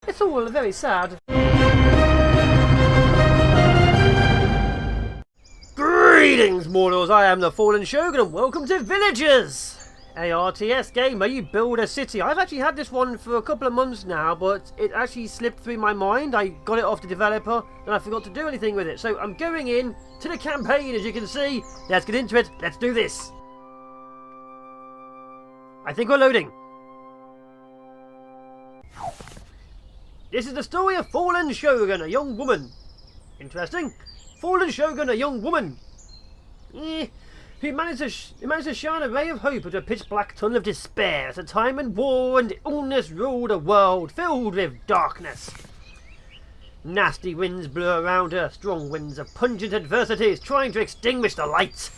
It's all very sad. Greetings, mortals. I am the FallenShogun, and welcome to Villagers, a RTS game where you build a city. I've actually had this one for a couple of months now, but it actually slipped through my mind. I got it off the developer, and I forgot to do anything with it. So I'm going in to the campaign, as you can see. Let's get into it. Let's do this. I think we're loading. This is the story of FallenShogun, a young woman. Interesting. FallenShogun, a young woman. Who managed to shine a ray of hope into a pitch-black tunnel of despair at a time when war and illness ruled a world filled with darkness. Nasty winds blew around her, strong winds of pungent adversities trying to extinguish the light.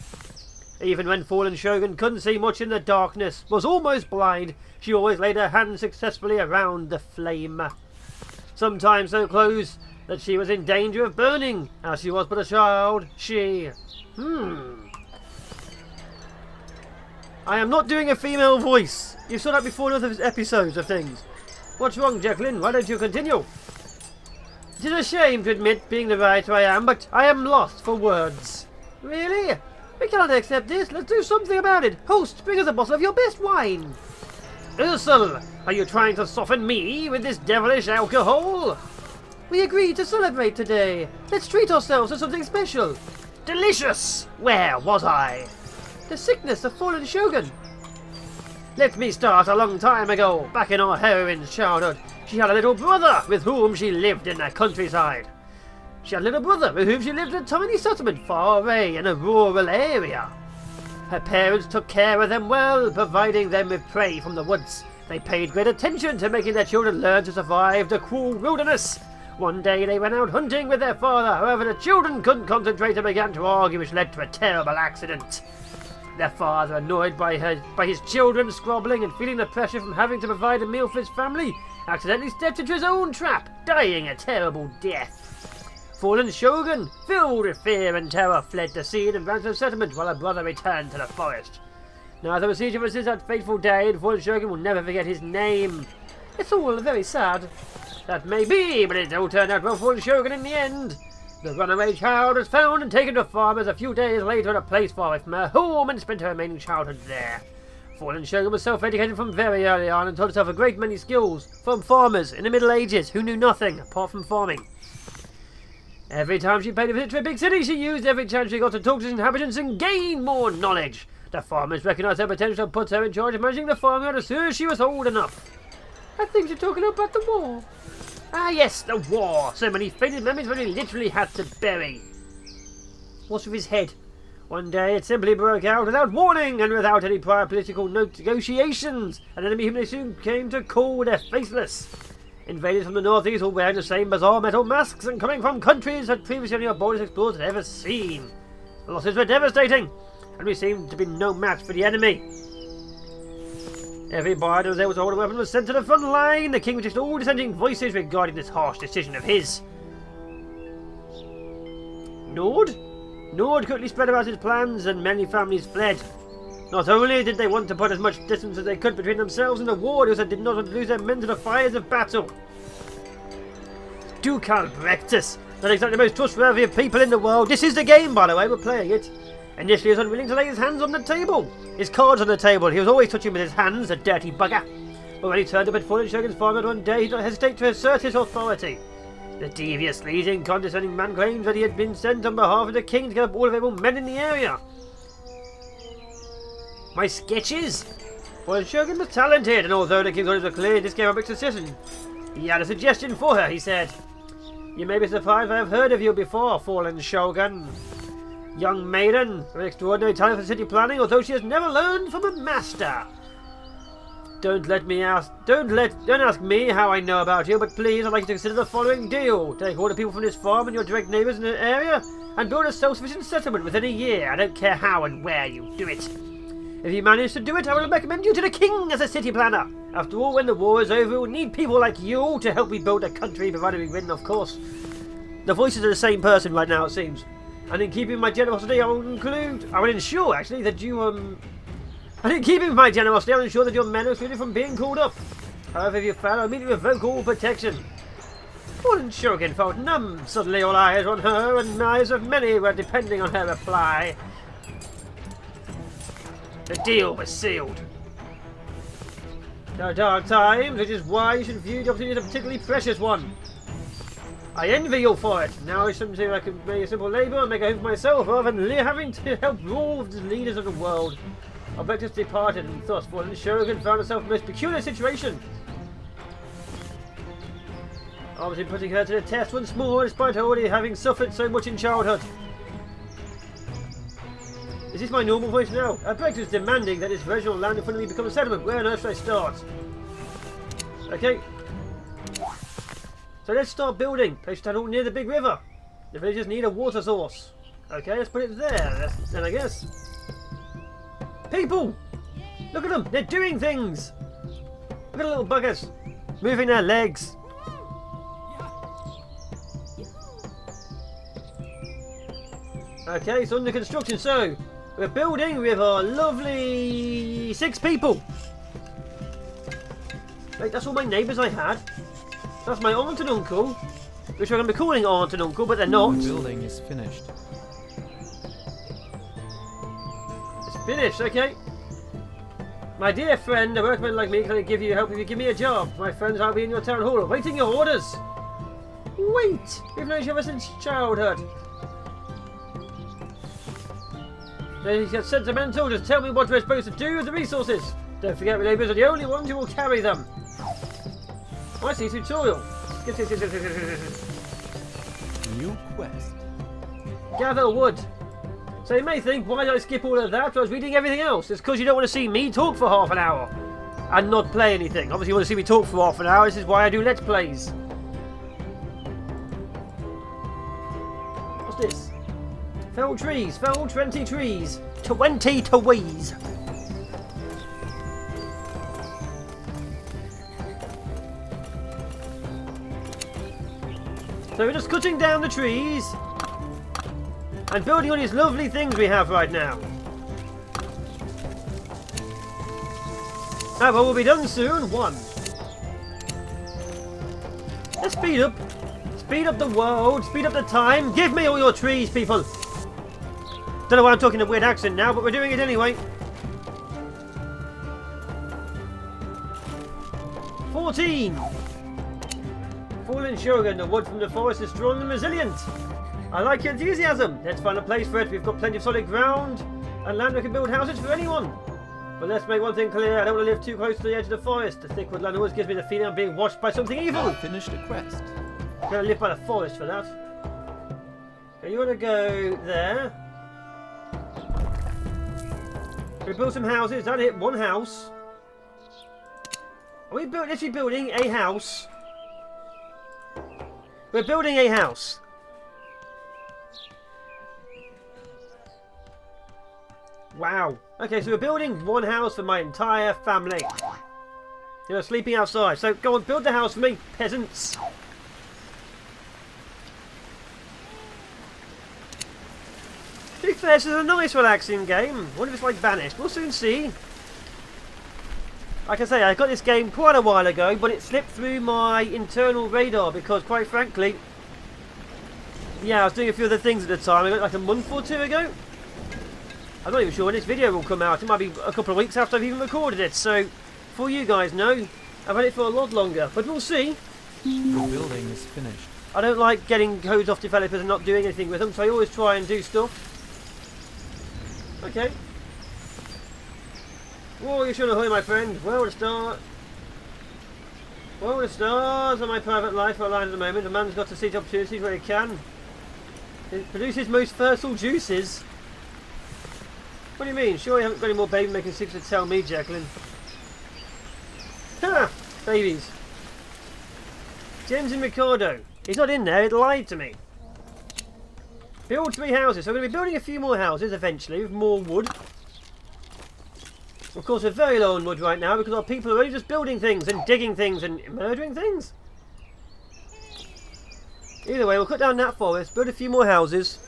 Even when FallenShogun couldn't see much in the darkness, was almost blind, she always laid her hand successfully around the flame. Sometimes so close that she was in danger of burning. As she was but a child, she... I am not doing a female voice. You saw that before in other episodes of things. What's wrong, Jacqueline? Why don't you continue? It is a shame to admit being the writer I am, but I am lost for words. Really? We cannot accept this. Let's do something about it. Host, bring us a bottle of your best wine. Ursel, are you trying to soften me with this devilish alcohol? We agreed to celebrate today. Let's treat ourselves to something special. Delicious! Where was I? The sickness of FallenShogun. Let me start a long time ago, back in our heroine's childhood. She had a little brother with whom she lived in the countryside. She had a little brother with whom she lived in a tiny settlement far away in a rural area. Her parents took care of them well, providing them with prey from the woods. They paid great attention to making their children learn to survive the cruel wilderness. One day they went out hunting with their father, however the children couldn't concentrate and began to argue, which led to a terrible accident. Their father, annoyed by his children squabbling and feeling the pressure from having to provide a meal for his family, accidentally stepped into his own trap, dying a terrible death. FallenShogun, filled with fear and terror, fled the scene and ran to the settlement while her brother returned to the forest. Neither was each of us since that fateful day, and FallenShogun will never forget his name. It's all very sad. That may be, but it all turned out well for FallenShogun in the end. The runaway child was found and taken to farmers a few days later at a place far away from her home and spent her remaining childhood there. FallenShogun was self-educated from very early on and taught herself a great many skills from farmers in the Middle Ages who knew nothing apart from farming. Every time she paid a visit to a big city, she used every chance she got to talk to its inhabitants and gain more knowledge. The farmers recognised her potential and put her in charge of managing the farmyard as soon as she was old enough. I think you're talking about the war. Ah yes, the war. So many faded memories when we literally had to bury. What's with his head? One day it simply broke out without warning and without any prior political negotiations. An enemy whom they soon came to call their faithless. Invaders from the northeast all wearing the same bizarre metal masks and coming from countries that previously only our boldest explorers had ever seen. The losses were devastating, and we seemed to be no match for the enemy. Every bard who was able to hold a weapon was sent to the front line. The king rejected all dissenting voices regarding this harsh decision of his. Nord quickly spread about his plans, and many families fled. Not only did they want to put as much distance as they could between themselves and the war, they also did not want to lose their men to the fires of battle. Ducal Brectus, not exactly the most trustworthy of people in the world. This is the game, by the way, we're playing it. Initially, he was unwilling to lay his hands on the table. His cards on the table, he was always touching with his hands, the dirty bugger. But when he turned up at FallenShogun's farmyard one day, he did not hesitate to assert his authority. The devious, leading, condescending man claims that he had been sent on behalf of the king to get up all available men in the area. My sketches? FallenShogun was talented, and although the king's orders were clear, this gave a mixed decision. He had a suggestion for her, he said. You may be surprised I have heard of you before, FallenShogun. Young maiden, with extraordinary talent for city planning, although she has never learned from a master. Don't ask me how I know about you, but please, I'd like you to consider the following deal. Take all the people from this farm and your direct neighbours in the area, and build a self-sufficient settlement within a year. I don't care how and where you do it. If you manage to do it, I will recommend you to the king as a city planner. After all, when the war is over, we'll need people like you to help rebuild the country, provided we win, of course. The voices are the same person right now, it seems. And in keeping my generosity, I will ensure, actually, that you, And in keeping with my generosity, I will ensure that your men are excluded from being called up. However, if you fail, I'll immediately revoke all protection. FallenShogun felt numb. Suddenly all eyes were on her, and eyes of many were depending on her reply. The deal was sealed. There are dark times, which is why you should view the opportunity as a particularly precious one. I envy you for it. Now it's something I can make a simple labour and make a home for myself, rather than having to help rule the leaders of the world. Objectives departed, and thus FallenShogun found herself in a most peculiar situation. Obviously putting her to the test once more, despite her already having suffered so much in childhood. Is this my normal voice now? Objective is demanding that this version of land in front of me become a settlement. Where on earth should I start? Okay. So let's start building. Place tunnel near the big river. The villagers need a water source. Okay, let's put it there. Then I guess. People! Look at them! They're doing things! Look at the little buggers. Moving their legs. Okay, it's under construction, so we're building with our lovely 6 people. Wait, that's all my neighbours I had. That's my aunt and uncle, which we're going to be calling aunt and uncle, but they're not. The building is finished. It's finished, okay. My dear friend, a workman like me can give you help if you give me a job. My friends, I'll be in your town hall, awaiting your orders. Wait! We've known each other since childhood. They get sentimental, just tell me what we're supposed to do with the resources. Don't forget, we neighbours are the only ones who will carry them. Oh, I see, tutorial. New quest. Gather wood. So you may think, why did I skip all of that? I was reading everything else. It's because you don't want to see me talk for half an hour and not play anything. Obviously you want to see me talk for half an hour. This is why I do Let's Plays. What's this? Fell trees. Fell 20 trees. 20 trees. So we're just cutting down the trees and building all these lovely things we have right now. Now, we'll be done soon. 1. Let's speed up. Speed up the world. Speed up the time. Give me all your trees, people. Don't know why I'm talking a weird accent now, but we're doing it anyway. 14. FallenShogun, the wood from the forest is strong and resilient. I like your enthusiasm. Let's find a place for it. We've got plenty of solid ground and land we can build houses for anyone. But let's make one thing clear. I don't want to live too close to the edge of the forest. The thick woodland always gives me the feeling of being watched by something evil. Finish the quest. I'm going to live by the forest for that. Okay, you want to go there. We build some houses. That hit one house. Are we literally building a house? We're building a house. Wow. Okay, so we're building one house for my entire family. You're sleeping outside. So go on, build the house for me, peasants. To be fair, this is a nice relaxing game. I wonder if it's like Banished. We'll soon see. Like I say, I got this game quite a while ago, but it slipped through my internal radar because, quite frankly, yeah, I was doing a few other things at the time. I got it like a month or 2 ago. I'm not even sure when this video will come out. It might be a couple of weeks after I've even recorded it. So, for you guys know, I've had it for a lot longer. But we'll see. The building is finished. I don't like getting codes off developers and not doing anything with them, so I always try and do stuff. Okay. Whoa, you're showing ahoy, my friend. Well, the start. Well, the stars of my private life are aligned at the moment. A man's got to seize opportunities where he can. It produces most fertile juices. What do you mean? Sure you haven't got any more baby making secrets to tell me, Jacqueline. Ha! Babies. James and Ricardo. He's not in there, it lied to me. Build 3 houses. So we're going to be building a few more houses eventually with more wood. Of course, we're very low on wood right now because our people are only just building things and digging things and murdering things. Either way, we'll cut down that forest, build a few more houses.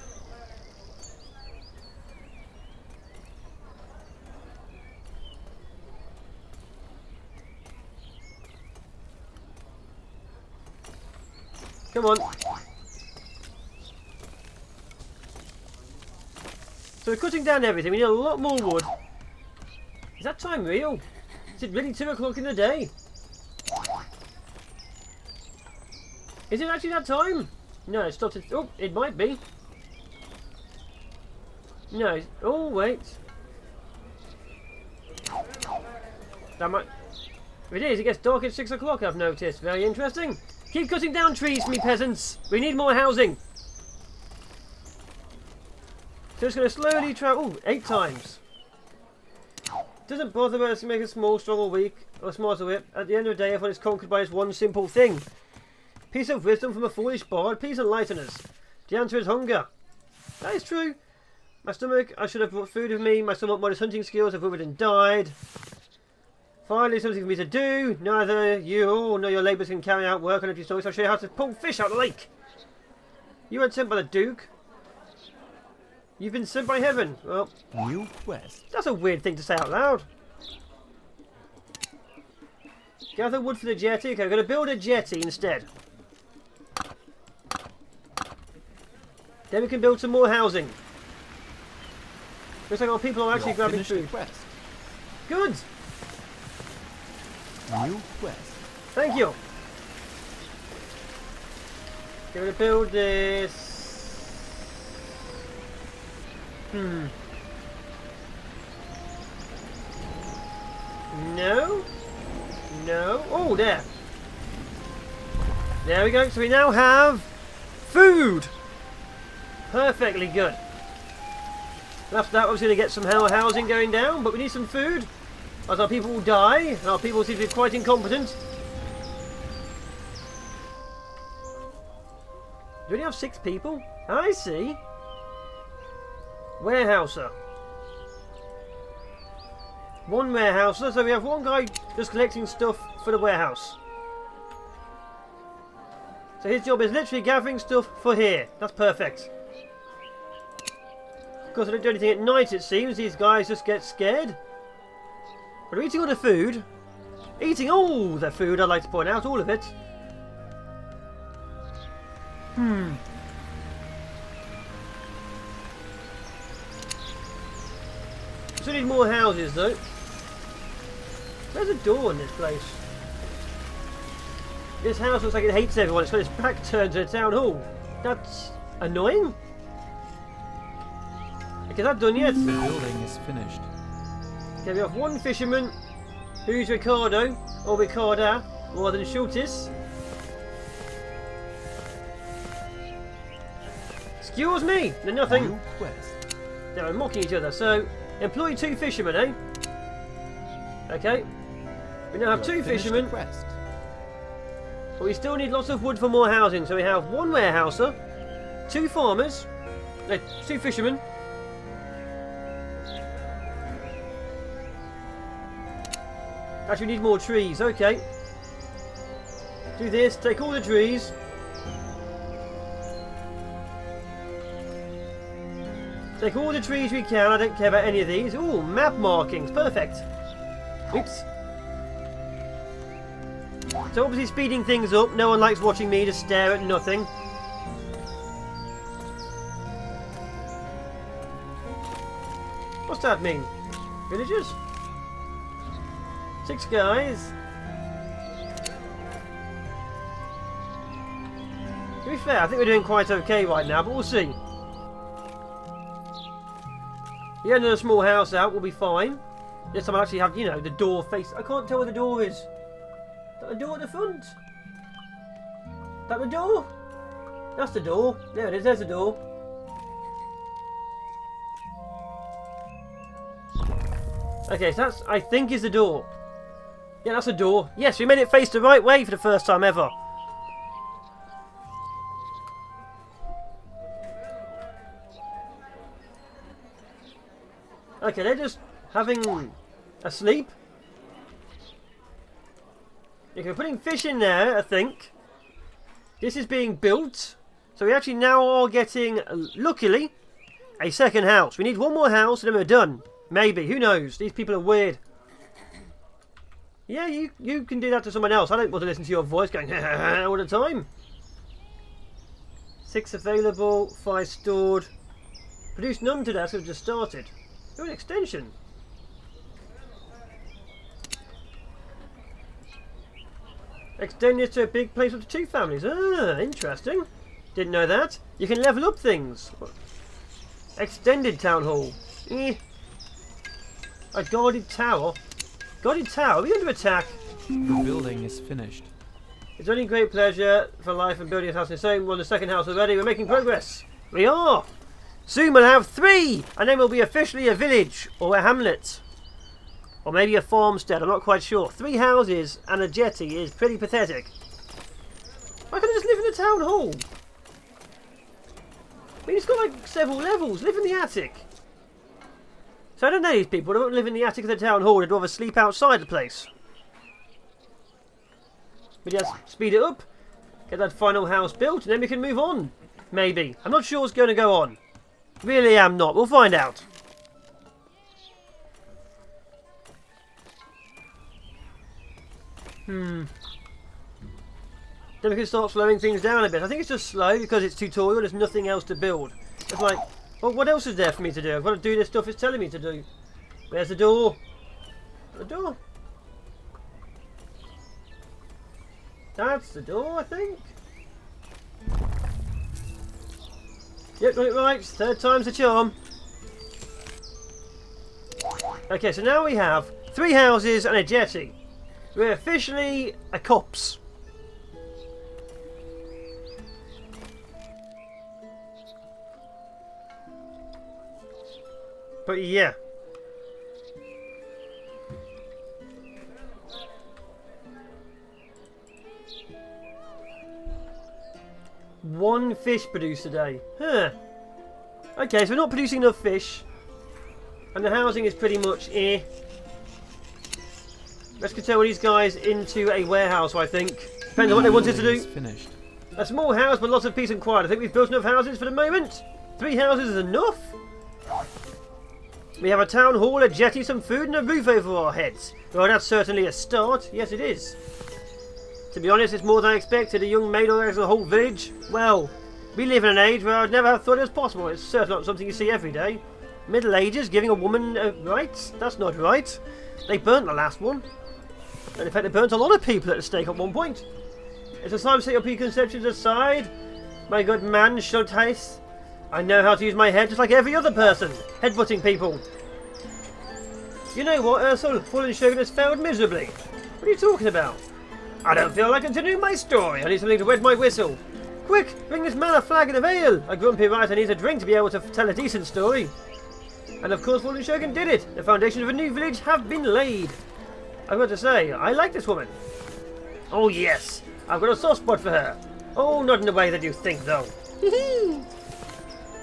Come on. So we're cutting down everything. We need a lot more wood. Is that time real? Is it really 2 o'clock in the day? Is it actually that time? No, it stopped at... Oh, it might be. No. Oh, wait. That might... If it is, it gets dark at 6 o'clock, I've noticed. Very interesting. Keep cutting down trees for me, peasants. We need more housing. So it's going to slowly travel... Oh, 8 times. Doesn't bother us to make a small, strong or weak, or smart or whip. At the end of the day, everyone is conquered by this one simple thing. Piece of wisdom from a foolish bard, please enlighten us. The answer is hunger. That is true. My stomach, I should have brought food with me. My somewhat modest hunting skills have withered and died. Finally, something for me to do. Neither you nor your labours can carry out work on empty stomachs. I'll show you how to pull fish out of the lake. You weren't sent by the Duke. You've been sent by heaven. Well, New quest. that's a weird thing to say out loud. Gather wood for the jetty. Okay, we're going to build a jetty instead. Then we can build some more housing. Looks like our people are actually grabbing Finish the food. quest. Good! New quest. Thank you! Okay, we're going to build this... No? No? Oh, there! There we go. So we now have... food! Perfectly good. After that, I was going to get some housing going down, but we need some food, as our people will die, and our people seem to be quite incompetent. Do we only have 6 people? I see. Warehouser. 1 warehouser, so we have 1 guy just collecting stuff for the warehouse. So his job is literally gathering stuff for here. That's perfect. Of course, I don't do anything at night, it seems. These guys just get scared. But we're eating all the food. Eating all the food, I'd like to point out. All of it. Still need more houses, though. There's a door in this place. This house looks like it hates everyone. It's got its back turned to the town hall. That's annoying. Is that done yet? The building is finished. Okay, we have 1 fisherman, who's Ricardo, or Ricarda, more than Schultis. Excuse me! They're nothing. New quest. They're mocking each other. So, employ 2 fishermen, eh? Okay. We now have 2 Finish the fishermen, quest. but we still need lots of wood for more housing. So we have 1 warehouser, 2 farmers, 2 fishermen. Actually, we need more trees. Okay. Do this. Take all the trees. Take all the trees we can. I don't care about any of these. Ooh, map markings. Perfect. Oops. So obviously speeding things up. No one likes watching me just stare at nothing. What's that mean? Villagers? 6 guys. To be fair, I think we're doing quite okay right now, but we'll see. The end of the small house out will be fine. This time I actually have, you know, the door face. I can't tell where the door is. Is that the door at the front? Is that the door? That's the door. There it is, there's the door. Okay, so that's, I think, is the door. Yeah, that's a door. Yes, we made it face the right way for the first time ever. Okay, they're just having a sleep. Okay, we're putting fish in there, I think. This is being built. So we actually now are getting, luckily, a second house. We need 1 more house and then we're done. Maybe, who knows? These people are weird. Yeah, you can do that to someone else. I don't want to listen to your voice going all the time. 6 available, 5 stored. Produced none today, so we've just started. Oh, an extension. Extend this to a big place with 2 families. Ah, interesting. Didn't know that. You can level up things. Extended town hall. A guarded tower. Guarded tower? Are we under attack? The building is finished. It's only great pleasure for life and building a house in the same. We're on the second house already. We're making progress. We are. Soon we'll have 3, and then we'll be officially a village or a hamlet. Or maybe a farmstead, I'm not quite sure. 3 houses and a jetty is pretty pathetic. Why can't I just live in the town hall? I mean, it's got like several levels. Live in the attic. So I don't know these people. They don't live in the attic of the town hall. They'd rather sleep outside the place. We just speed it up. Get that final house built and then we can move on. Maybe. I'm not sure what's going to go on. Really am not. We'll find out. Then we can start slowing things down a bit. I think it's just slow because it's tutorial. There's nothing else to build. It's like, well, what else is there for me to do? I've got to do this stuff it's telling me to do. Where's the door? The door. That's the door, I think. Yep, got it right. 3rd time's the charm. Okay, so now we have 3 houses and a jetty. We're officially a copse. But yeah. One fish produced today. Huh. Okay, so we're not producing enough fish. And the housing is pretty much Let's get turn these guys into a warehouse, I think. Depends on what they wanted to do. Finished. A small house, but lots of peace and quiet. I think we've built enough houses for the moment. 3 houses is enough. We have a town hall, a jetty, some food, and a roof over our heads. Well, that's certainly a start. Yes, it is. To be honest, it's more than I expected. A young maid organizes the whole village. Well, we live in an age where I'd never have thought it was possible. It's certainly not something you see every day. Middle Ages, giving a woman rights? That's not right. They burnt the last one. And in fact, they burnt a lot of people at the stake at one point. It's a time to set your preconceptions aside. My good man, Schulteis. I know how to use my head just like every other person. Headbutting people. You know what, Ursula? FallenShogun has failed miserably. What are you talking about? I don't feel like continuing my story. I need something to wet my whistle. Quick, bring this man a flagon of ale. A grumpy writer needs a drink to be able to tell a decent story. And of course, FallenShogun did it. The foundations of a new village have been laid. I've got to say, I like this woman. Oh yes, I've got a soft spot for her. Oh, not in the way that you think, though.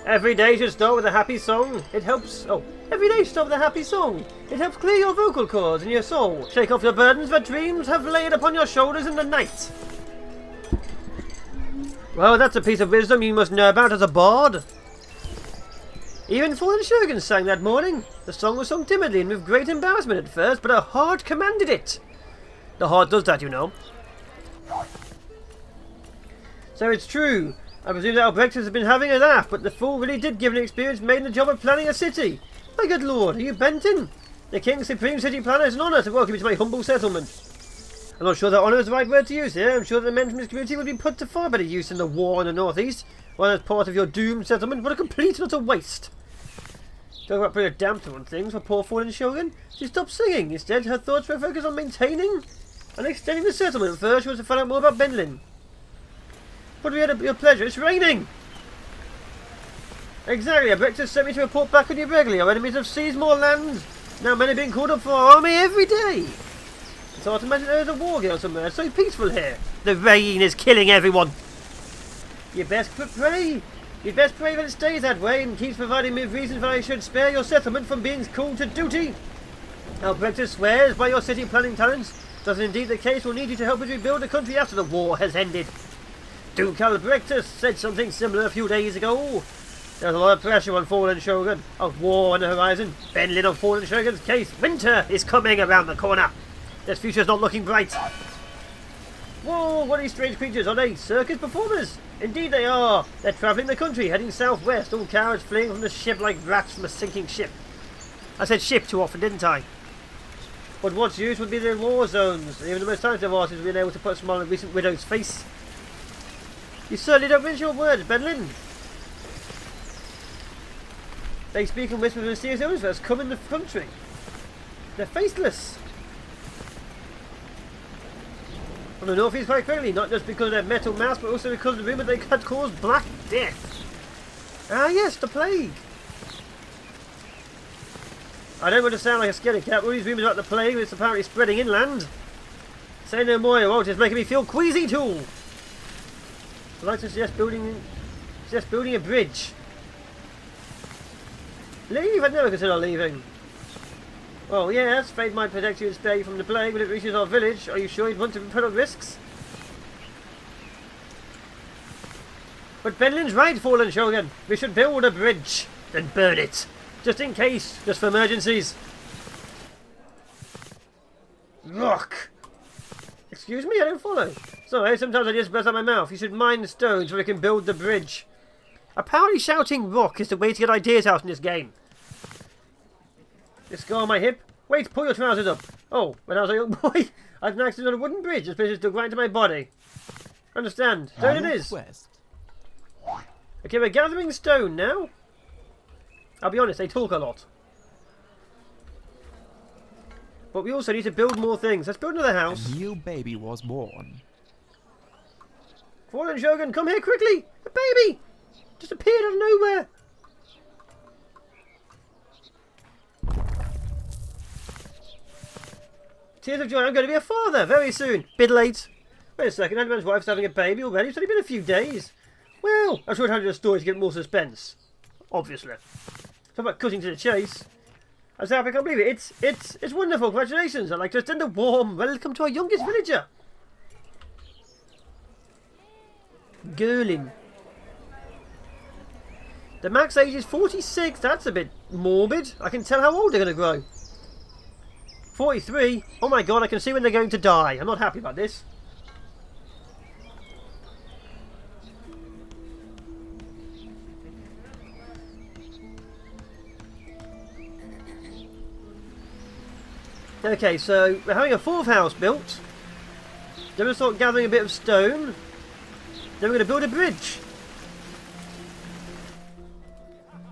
Every day should start with a happy song. It helps. Oh, every day should start with a happy song. It helps clear your vocal cords and your soul. Shake off the burdens that dreams have laid upon your shoulders in the night. Well, that's a piece of wisdom you must know about as a bard. Even FallenShogun sang that morning. The song was sung timidly and with great embarrassment at first, but her heart commanded it. The heart does that, you know. So it's true. I presume that our breakfast has been having a laugh, but the fool really did give an experience made in the job of planning a city. My good lord, are you bent in? The King's Supreme City Planner is an honour to welcome you to my humble settlement. I'm not sure that honour is the right word to use here. I'm sure that the men from this community would be put to far better use in the war in the northeast, while as part of your doomed settlement. What a complete and utter waste. Talk about putting a damper on things for poor FallenShogun. She stopped singing. Instead, her thoughts were focused on maintaining and extending the settlement. First, she wants to find out more about Benlin. But we had your pleasure. It's raining. Exactly. A breakfast sent me to report back on you regularly. Our enemies have seized more land. Now men are being called up for our army every day. It's hard to imagine there is a war going on somewhere. It's so peaceful here. The rain is killing everyone. You best pray. You'd best pray that it stays that way and keeps providing me with reasons why I should spare your settlement from being called to duty. Our breakfast swears by your city planning talents. Does indeed the case will need you to help us rebuild the country after the war has ended. Duke Albrectus said something similar a few days ago. There's a lot of pressure on FallenShogun. A war on the horizon. Benlin of FallenShogun's case. Winter is coming around the corner. This future's not looking bright. Whoa, what are these strange creatures? Are they circus performers? Indeed they are. They're travelling the country, heading southwest, all cowards fleeing from the ship like rats from a sinking ship. I said ship too often, didn't I? But what's used would be the war zones. Even the most talented of artists have been able to put a smile on a recent widow's face. You certainly don't mince your words, Benlin. They speak and whisper of mysterious illness that's come in the country. They're faceless. From the northeast quite quickly, not just because of their metal mass, but also because of the rumour they had caused Black Death. Ah yes, the plague. I don't want to sound like a scaredy cat, but all these rumours about the plague is apparently spreading inland. Say no more, your alt is making me feel queasy too. I'd like to suggest building a bridge. Leave? I'd never consider leaving. Well, yes, fate might protect you and spare you from the plague when it reaches our village. Are you sure you'd want to put on risks? But Benlin's right, FallenShogun. We should build a bridge, then burn it. Just in case, just for emergencies. Rock! Excuse me, I don't follow. Sorry, sometimes I just bust out my mouth. You should mine the stones so we can build the bridge. Apparently shouting rock is the way to get ideas out in this game. This scar on my hip? Wait, pull your trousers up. Oh, when I was a young boy, I had an accident on a wooden bridge. This place dug right into my body. Understand. Stone it is. Okay, we're gathering stone now. I'll be honest, they talk a lot. But we also need to build more things. Let's build another house. A new baby was born. FallenShogun, come here quickly! A baby! Just appeared out of nowhere! Tears of joy, I'm going to be a father very soon. Bit late. Wait a second, Enderman's wife's having a baby already. It's only been a few days. Well, I should have a story to give it more suspense. Obviously. Talk about cutting to the chase. I say, I can't believe it. It's wonderful. Congratulations. I'd like to extend a warm welcome to our youngest villager. Gollum. The max age is 46. That's a bit morbid. I can tell how old they're going to grow. 43. Oh my god, I can see when they're going to die. I'm not happy about this. Okay, so we're having a fourth house built. Then we'll start gathering a bit of stone. Then we're going to build a bridge.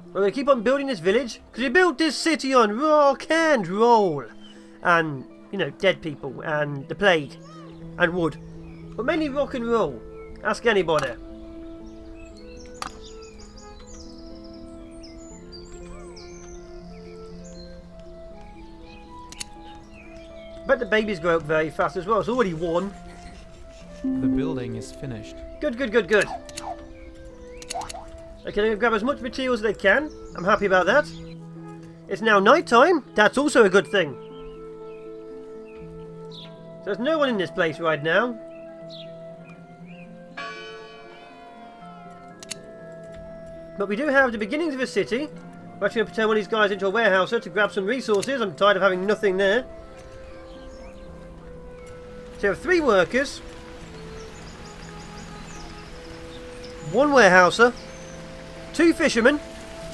We're going to keep on building this village because we built this city on rock and roll. And, you know, dead people and the plague and wood. But mainly rock and roll. Ask anybody. But the babies grow up very fast as well. It's already one. The building is finished. Good, good, good, good. Okay, they're going to grab as much material as they can. I'm happy about that. It's now night time. That's also a good thing. So there's no one in this place right now. But we do have the beginnings of a city. We're actually going to turn one of these guys into a warehouser to grab some resources. I'm tired of having nothing there. So you have 3 workers. 1 warehouser. 2 fishermen.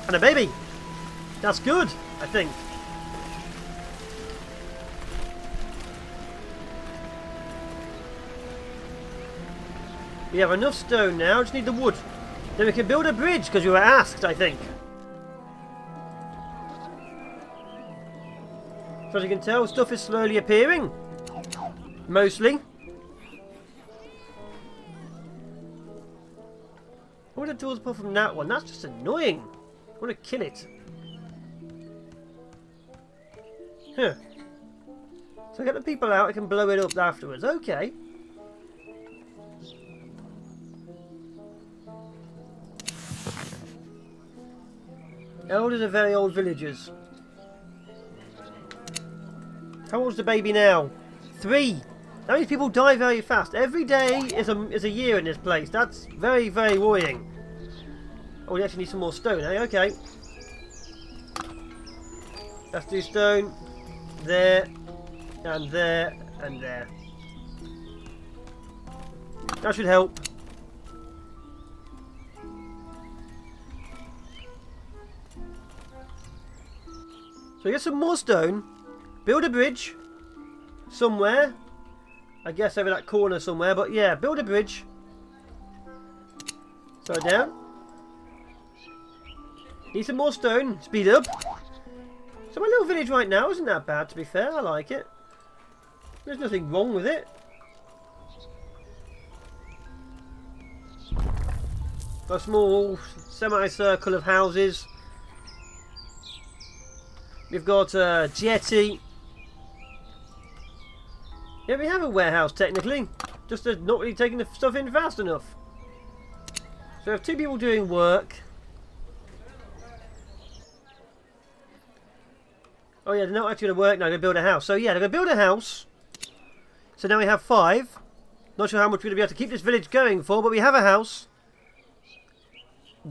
And a baby. That's good, I think. We have enough stone now, just need the wood. Then we can build a bridge, because you were asked, I think. So as you can tell, stuff is slowly appearing. Mostly. What are the tools apart from that one? That's just annoying. I want to kill it. Huh. So get the people out, I can blow it up afterwards. Okay. Elders are very old villagers. How old's the baby now? 3. That means people die very fast. Every day is a year in this place. That's very, very worrying. Oh, we actually need some more stone, eh? Okay. Let's do stone. There. And there. And there. That should help. So get some more stone. Build a bridge. Somewhere. I guess over that corner somewhere. But yeah, build a bridge. Slow it down. Need some more stone. Speed up. So my little village right now isn't that bad, to be fair. I like it. There's nothing wrong with it. Got a small semicircle of houses. We've got a jetty. Yeah, we have a warehouse technically. Just not really taking the stuff in fast enough. So we have two people doing work. Oh yeah, they're not actually going to work now, they're going to build a house. So yeah, they're going to build a house. So now we have 5. Not sure how much we're going to be able to keep this village going for, but we have a house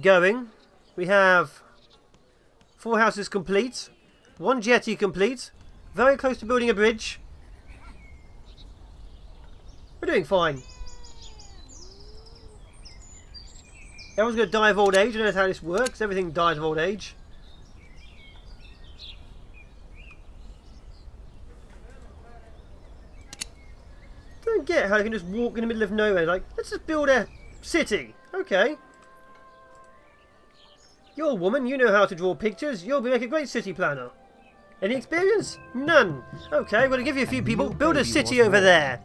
going. We have 4 houses complete. 1 jetty complete. Very close to building a bridge. We're doing fine. Everyone's going to die of old age. I don't know how this works. Everything dies of old age. I don't get how they can just walk in the middle of nowhere. Like, let's just build a city. Okay. You're a woman. You know how to draw pictures. You'll make a great city planner. Any experience? None. Okay, I'm going to give you a few people. Build a city over there.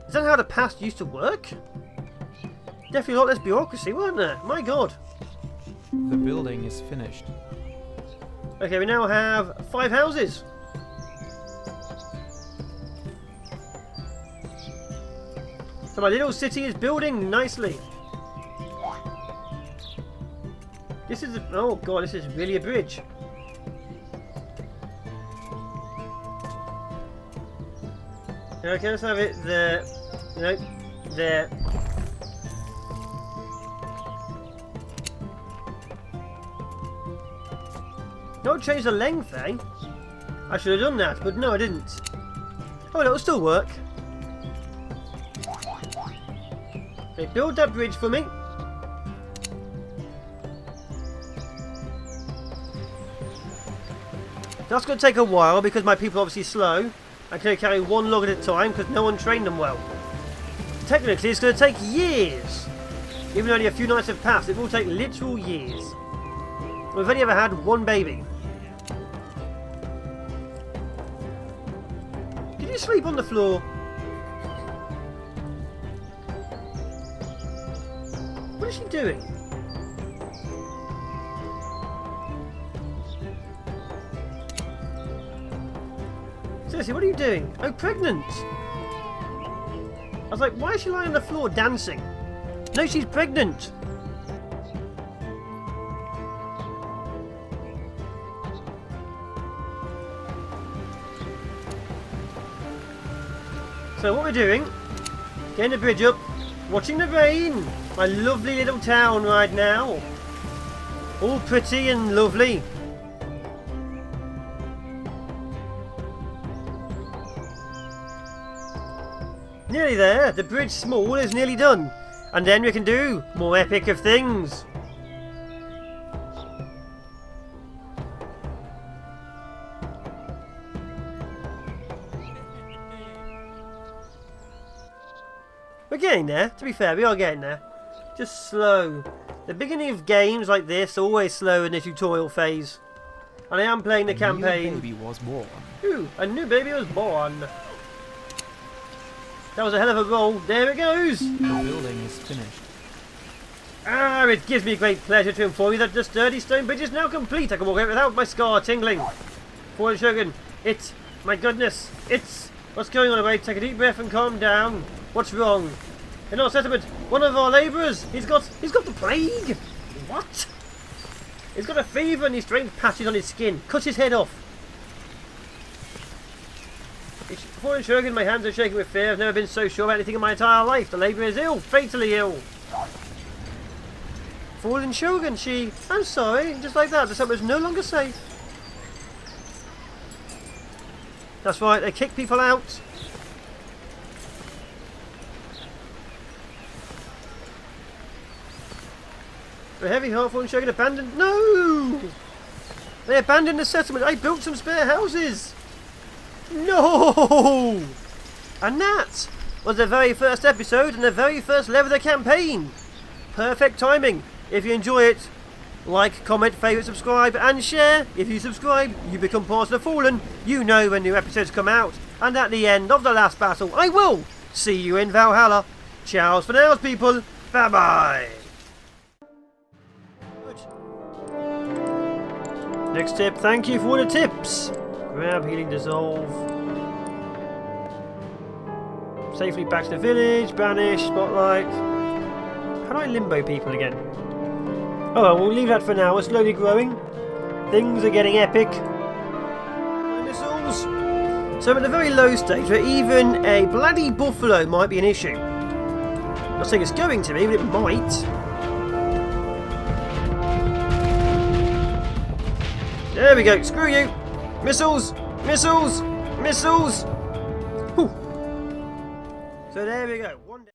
Is that how the past used to work? Definitely a lot less bureaucracy, wasn't there? My god. The building is finished. Okay, we now have 5 houses. So my little city is building nicely. This is oh god, this is really a bridge. Okay, let's have it there. No, there. Don't change the length, eh? I should have done that, but no, I didn't. Oh, it'll still work. Okay, build that bridge for me. That's going to take a while because my people are obviously slow. I can only carry 1 log at a time because no one trained them well. Technically, it's going to take years. Even though only a few nights have passed, it will take literal years. We've only ever had 1 baby. Did you sleep on the floor? What is she doing? Seriously, what are you doing? Oh, pregnant! I was like, why is she lying on the floor dancing? No, she's pregnant! So what we're doing, getting the bridge up, watching the rain. My lovely little town right now. All pretty and lovely. Nearly there. The bridge small is nearly done. And then we can do more epic of things. We're getting there. To be fair, we are getting there. Just slow. The beginning of games like this are always slow in the tutorial phase. And I am playing the campaign. A new baby was born. Ooh, a new baby was born. That was a hell of a roll. There it goes. The building is finished. Ah, it gives me great pleasure to inform you that the sturdy stone bridge is now complete. I can walk out without my scar tingling. FallenShogun, it's... my goodness, it's... What's going on? Wait, take a deep breath and calm down. What's wrong? In our settlement, one of our labourers, he's got the plague. What? He's got a fever and these strange patches on his skin. Cut his head off. FallenShogun, my hands are shaking with fear. I've never been so sure about anything in my entire life. The labourer is ill, fatally ill. FallenShogun, she... I'm sorry, just like that. The settlement is no longer safe. That's right, they kick people out. The heavy heart FallenShogun abandoned. No! They abandoned the settlement. I built some spare houses. No! And that was the very first episode and the very first level of the campaign. Perfect timing. If you enjoy it, like, comment, favourite, subscribe and share. If you subscribe, you become part of the Fallen. You know when new episodes come out. And at the end of the last battle, I will see you in Valhalla. Ciao for now, people. Bye bye. Next tip, thank you for all the tips. Grab, healing, dissolve. Safely back to the village, banish, spotlight. How do I limbo people again? Oh well, we'll leave that for now. We're slowly growing. Things are getting epic. Missiles. So I'm at the very low stage where even a bloody buffalo might be an issue. Not saying it's going to be, but it might. There we go, screw you! Missiles! Missiles! Missiles! Whew. So there we go. One day